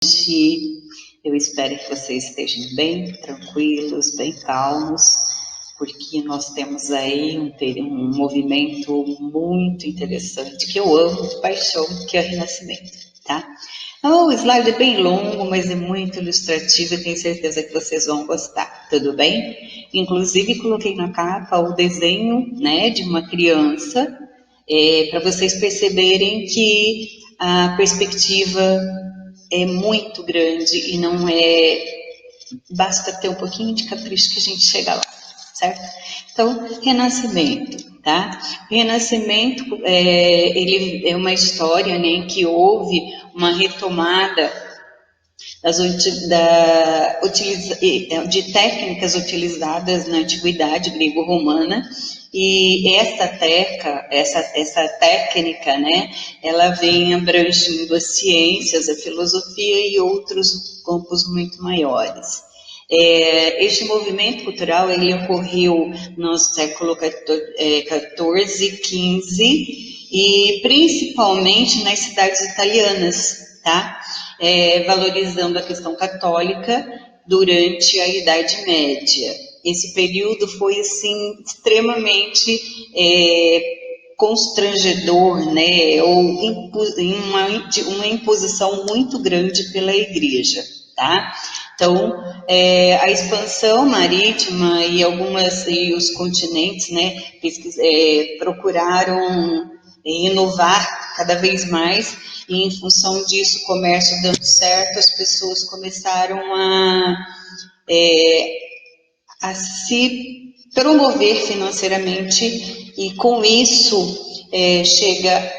Eu espero que vocês estejam bem tranquilos, bem calmos, porque nós temos aí um movimento muito interessante, que eu amo de paixão, que é o Renascimento, tá? Então, o slide é bem longo, mas é muito ilustrativo e tenho certeza que vocês vão gostar, tudo bem? Inclusive, coloquei na capa o desenho, né, de uma criança, para vocês perceberem que a perspectiva é muito grande e não é... Basta ter um pouquinho de capricho que a gente chega lá, certo? Então, Renascimento, tá? O Renascimento, ele é uma história, né, em que houve uma retomada de técnicas utilizadas na antiguidade grego-romana, e essa técnica, né, ela vem abrangendo as ciências, a filosofia e outros campos muito maiores. Este movimento cultural ele ocorreu no século XIV, XV, e principalmente nas cidades italianas, tá? Valorizando a questão católica durante a Idade Média. Esse período foi, assim, extremamente constrangedor, né? Ou uma imposição muito grande pela Igreja, tá? Então, a expansão marítima e os continentes, né, procuraram inovar cada vez mais, e em função disso, o comércio dando certo, as pessoas começaram a se promover financeiramente, e com isso chega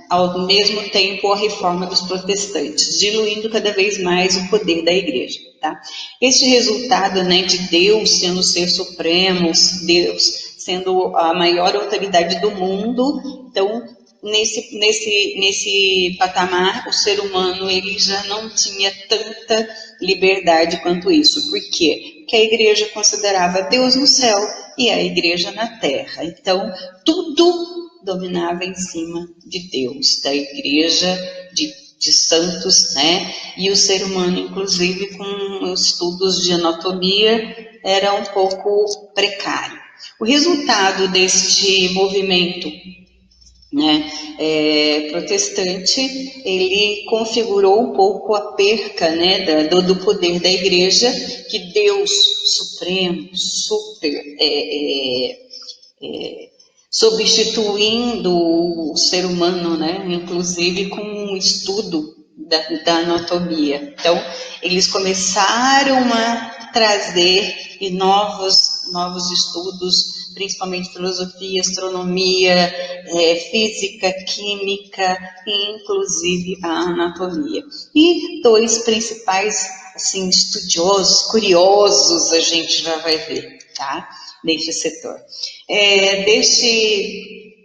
ao mesmo tempo a reforma dos protestantes, diluindo cada vez mais o poder da igreja, tá? Este resultado, né, de Deus sendo o ser supremo, Deus sendo a maior autoridade do mundo, então nesse patamar o ser humano ele já não tinha tanta liberdade quanto isso. Por quê? Porque a igreja considerava Deus no céu e a igreja na terra. Então tudo dominava em cima de Deus, da igreja, de santos, né? E o ser humano, inclusive, com estudos de anatomia, era um pouco precário. O resultado deste movimento, né, protestante, ele configurou um pouco a perca, né, do poder da igreja, que Deus supremo, super, substituindo o ser humano, né, inclusive com um estudo da anatomia. Então, eles começaram a trazer novos estudos, principalmente filosofia, astronomia, física, química e inclusive a anatomia. E dois principais, assim, estudiosos, curiosos, a gente já vai ver, tá? Neste setor.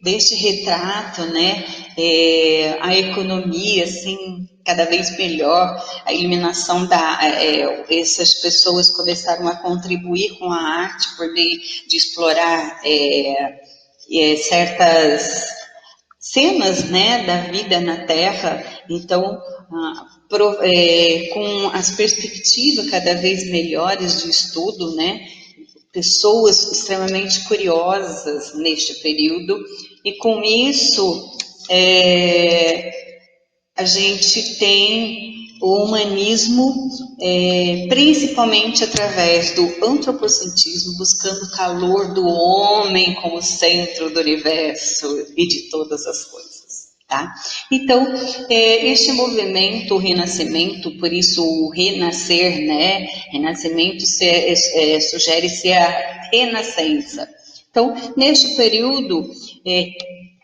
Deste retrato, né, a economia, assim, cada vez melhor, a eliminação essas pessoas começaram a contribuir com a arte por meio de explorar certas cenas, né, da vida na Terra. Então, com as perspectivas cada vez melhores de estudo, né, pessoas extremamente curiosas neste período, e com isso a gente tem o humanismo, principalmente através do antropocentrismo, buscando o calor do homem como centro do universo e de todas as coisas. Tá? Então, este movimento, o Renascimento, por isso o renascer, né? Renascimento sugere-se a renascença. Então, neste período,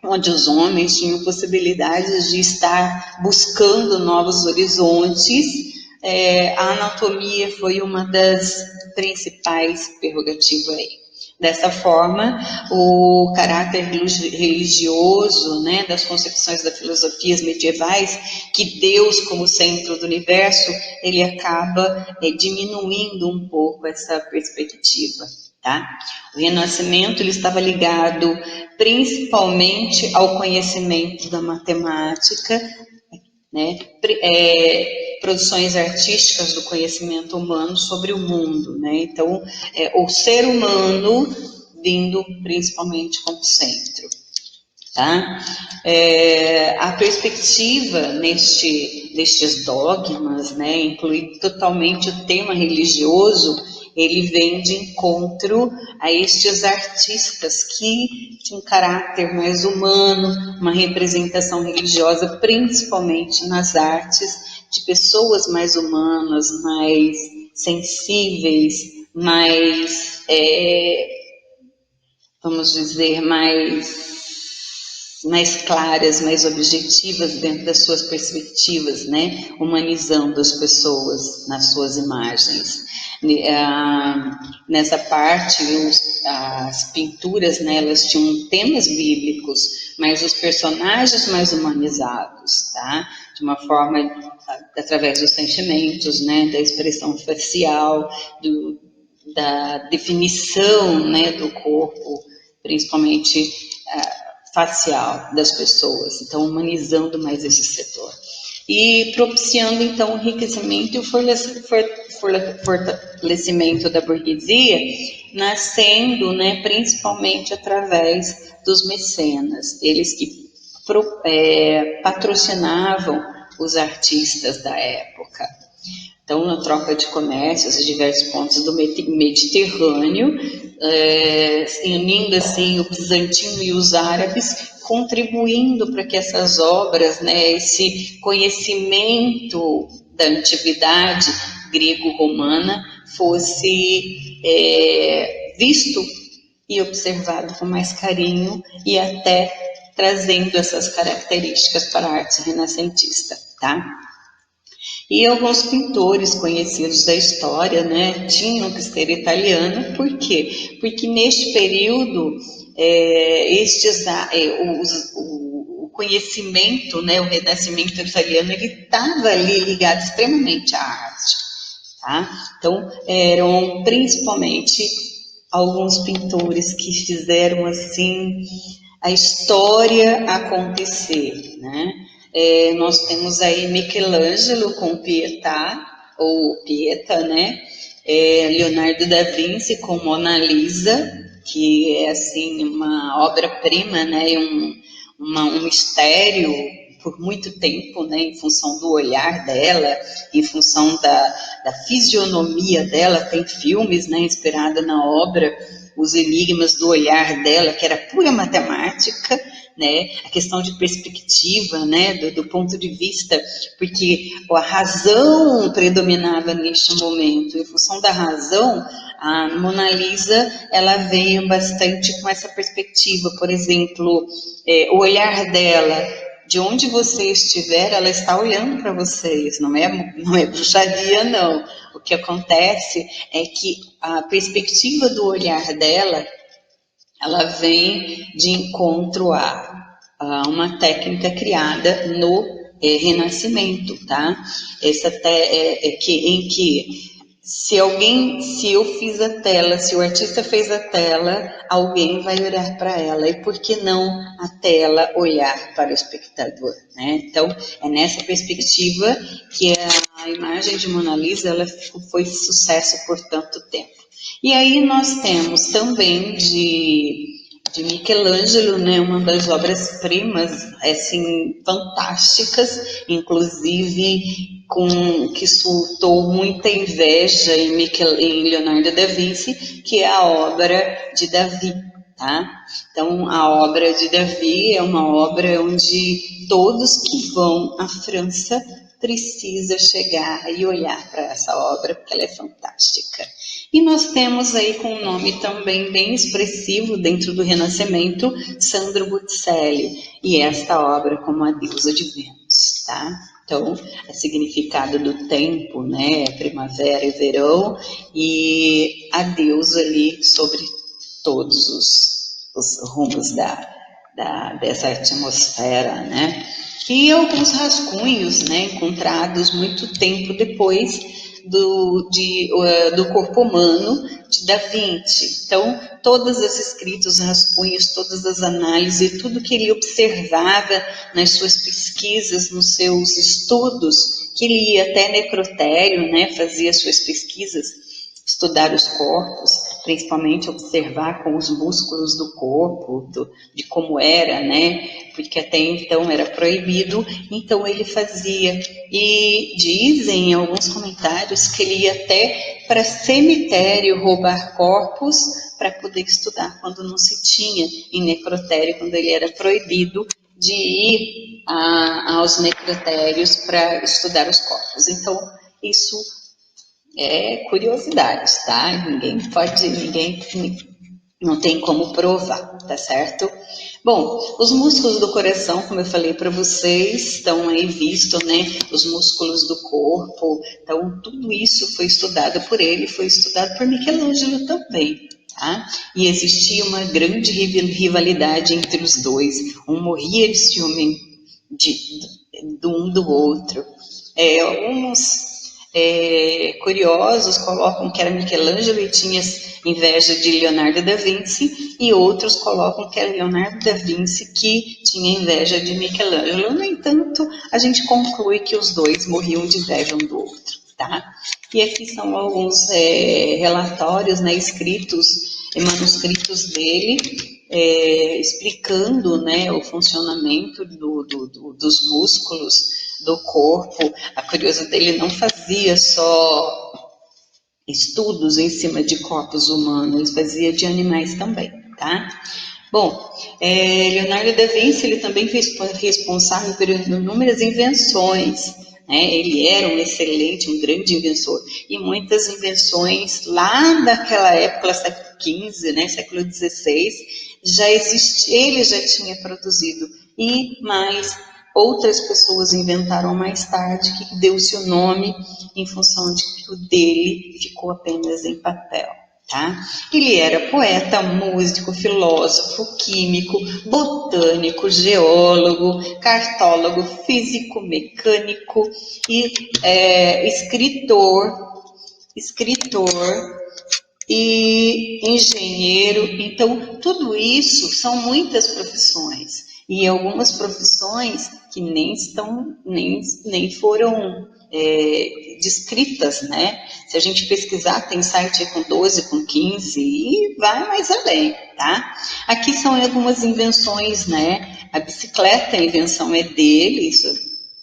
onde os homens tinham possibilidades de estar buscando novos horizontes, a anatomia foi uma das principais prerrogativas aí. Dessa forma, o caráter religioso, né, das concepções das filosofias medievais, que Deus como centro do universo, ele acaba diminuindo um pouco essa perspectiva. Tá? O Renascimento ele estava ligado principalmente ao conhecimento da matemática, né, produções artísticas do conhecimento humano sobre o mundo, né? Então, o ser humano vindo principalmente como centro. Tá? A perspectiva nestes dogmas, né, inclui totalmente o tema religioso, ele vem de encontro a estes artistas que tinham um caráter mais humano, uma representação religiosa, principalmente nas artes, de pessoas mais humanas, mais sensíveis, mais, vamos dizer, mais claras, mais objetivas dentro das suas perspectivas, né? Humanizando as pessoas nas suas imagens. Nessa parte, as pinturas, né, elas tinham temas bíblicos, mas os personagens mais humanizados, tá? De uma forma, através dos sentimentos, né, da expressão facial, da definição, né, do corpo, principalmente facial das pessoas, então humanizando mais esse setor. E propiciando, então, o enriquecimento e o fortalecimento da burguesia, nascendo, né, principalmente através dos mecenas, eles que patrocinavam os artistas da época. Então, na troca de comércios em diversos pontos do Mediterrâneo, unindo assim o bizantino e os árabes, contribuindo para que essas obras, né, esse conhecimento da antiguidade grego-romana fosse visto e observado com mais carinho e até trazendo essas características para a arte renascentista, tá? E alguns pintores conhecidos da história, né, tinham que ser italiano. Por quê? Porque neste período, o conhecimento, né, o renascimento italiano, ele estava ali ligado extremamente à arte. Tá? Então, eram principalmente alguns pintores que fizeram assim a história acontecer, né? Nós temos aí Michelangelo com Pietà, ou Pieta, né? Leonardo da Vinci com Mona Lisa, que é assim uma obra-prima, né? Um mistério por muito tempo, né? Em função do olhar dela, em função da fisionomia dela. Tem filmes, né? Inspirados na obra, os enigmas do olhar dela, que era pura matemática, né? A questão de perspectiva, né? Do ponto de vista, porque a razão predominava neste momento. Em função da razão, a Mona Lisa, ela veio bastante com essa perspectiva. Por exemplo, o olhar dela, de onde você estiver, ela está olhando para vocês, não é bruxaria, não. O que acontece é que a perspectiva do olhar dela, ela vem de encontro a uma técnica criada no Renascimento, tá? Em que se eu fiz a tela, se o artista fez a tela, alguém vai olhar para ela. E por que não a tela olhar para o espectador, né? Então, é nessa perspectiva que a imagem de Mona Lisa, ela foi sucesso por tanto tempo. E aí nós temos também de Michelangelo, né, uma das obras-primas, assim, fantásticas, inclusive que soltou muita inveja em Leonardo da Vinci, que é a obra de Davi, tá? Então, a obra de Davi é uma obra onde todos que vão à França precisam chegar e olhar para essa obra, porque ela é fantástica. E nós temos aí com um nome também bem expressivo dentro do Renascimento, Sandro Botticelli, e esta obra como a deusa de Vênus, tá? Então, é significado do tempo, né? Primavera e verão, e a deusa ali sobre todos os rumos dessa atmosfera, né? E alguns rascunhos, né, encontrados muito tempo depois do corpo humano de Da Vinci. Então, todos esses escritos, rascunhos, todas as análises, tudo que ele observava nas suas pesquisas, nos seus estudos, que ele ia até necrotério, né, fazia suas pesquisas, estudar os corpos, principalmente observar com os músculos do corpo, de como era, né, porque até então era proibido, então ele fazia. E dizem em alguns comentários que ele ia até para cemitério roubar corpos para poder estudar quando não se tinha em necrotério, quando ele era proibido de ir aos necrotérios para estudar os corpos. Então, isso é curiosidade, tá? Ninguém não tem como provar, tá certo? Bom, os músculos do coração, como eu falei para vocês, estão aí vistos, né? Os músculos do corpo, então tudo isso foi estudado por ele, foi estudado por Michelangelo também, tá? E existia uma grande rivalidade entre os dois, um morria de ciúme do um do outro. Curiosos colocam que era Michelangelo e tinha inveja de Leonardo da Vinci, e outros colocam que era Leonardo da Vinci que tinha inveja de Michelangelo. No entanto, a gente conclui que os dois morriam de inveja um do outro, tá? E aqui são alguns relatórios, né, escritos, manuscritos dele, explicando, né, o funcionamento dos músculos do corpo. A curiosidade dele não fazia só estudos em cima de corpos humanos, ele fazia de animais também, tá? Bom, Leonardo da Vinci, ele também foi responsável por inúmeras invenções, né? Ele era um excelente, um grande inventor, e muitas invenções lá daquela época, século XV, né, século XVI, já existia, ele já tinha produzido, e mais outras pessoas inventaram mais tarde, que deu-se o nome em função de que o dele ficou apenas em papel. Tá? Ele era poeta, músico, filósofo, químico, botânico, geólogo, cartólogo, físico, mecânico e escritor e engenheiro. Então, tudo isso são muitas profissões. E algumas profissões que nem foram descritas, né? Se a gente pesquisar, tem site com 12, com 15 e vai mais além, tá? Aqui são algumas invenções, né? A bicicleta, a invenção é dele, isso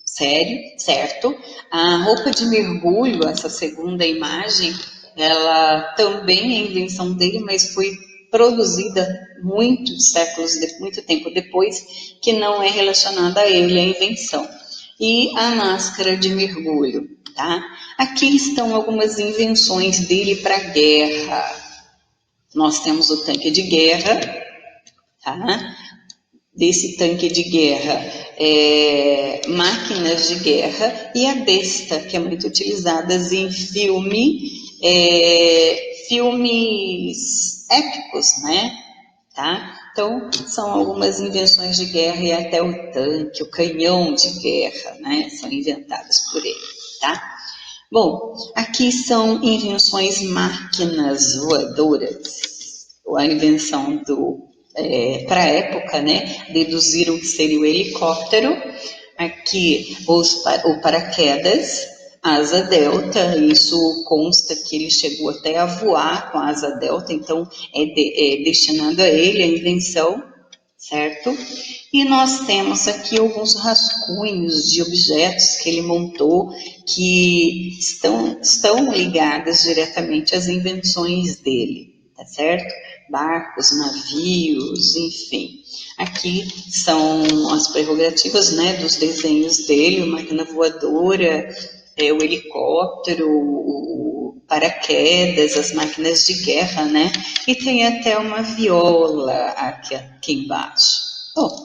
sério, certo? A roupa de mergulho, essa segunda imagem, ela também é invenção dele, mas foi produzida muito tempo depois, que não é relacionada a ele, a invenção. E a máscara de mergulho, tá? Aqui estão algumas invenções dele para guerra. Nós temos o tanque de guerra, tá? Desse tanque de guerra, máquinas de guerra e a besta, que é muito utilizada em filmes épicos, né? Tá? Então, são algumas invenções de guerra e até o tanque, o canhão de guerra, né? São inventadas por ele, tá? Bom, aqui são invenções máquinas voadoras, a invenção para a época, né? Deduziram que seria o helicóptero, aqui o paraquedas, asa delta, isso consta que ele chegou até a voar com a asa delta, então é destinado a ele a invenção, certo? E nós temos aqui alguns rascunhos de objetos que ele montou que estão ligadas diretamente às invenções dele, tá certo? Barcos, navios, enfim. Aqui são as prerrogativas, né, dos desenhos dele, a máquina voadora, o helicóptero, o paraquedas, as máquinas de guerra, né? E tem até uma viola aqui embaixo. Bom,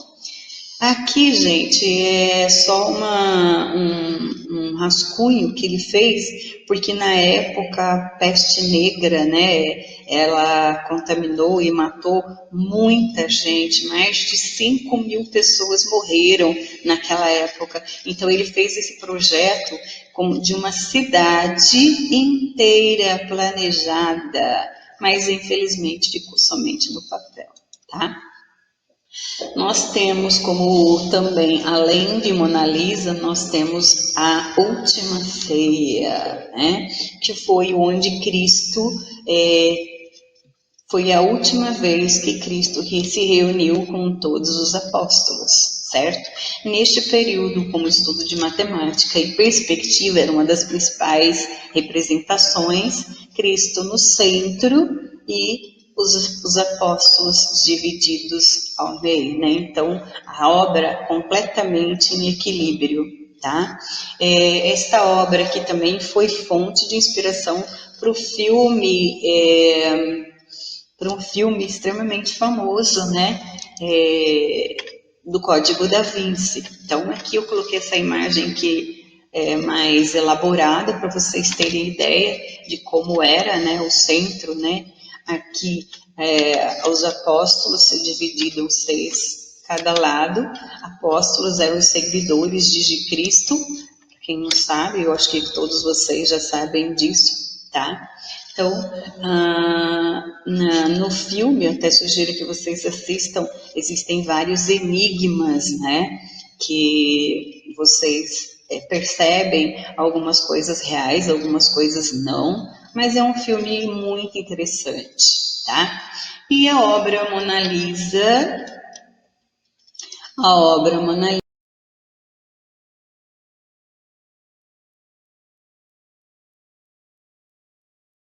aqui, gente, é só um rascunho que ele fez, porque na época a peste negra, né, ela contaminou e matou muita gente, mais de 5.000 pessoas morreram naquela época. Então ele fez esse projeto de uma cidade inteira planejada, mas infelizmente ficou somente no papel, tá? Nós temos como também, além de Mona Lisa, nós temos a Última Ceia, né? Que foi onde Cristo foi a última vez que Cristo se reuniu com todos os apóstolos, certo? Neste período, como estudo de matemática e perspectiva era uma das principais representações, Cristo no centro e os apóstolos divididos ao meio, né? Então, a obra completamente em equilíbrio, tá? Esta obra aqui também foi fonte de inspiração para o filme por um filme extremamente famoso, né? Do Código da Vinci. Então, aqui eu coloquei essa imagem que é mais elaborada para vocês terem ideia de como era, né, o centro, né? Aqui os apóstolos se dividiram seis cada lado. Apóstolos eram os seguidores de Cristo. Quem não sabe, eu acho que todos vocês já sabem disso, tá? Então, no filme, eu até sugiro que vocês assistam, existem vários enigmas, né? Que vocês percebem algumas coisas reais, algumas coisas não, mas é um filme muito interessante, tá? E a obra Mona Lisa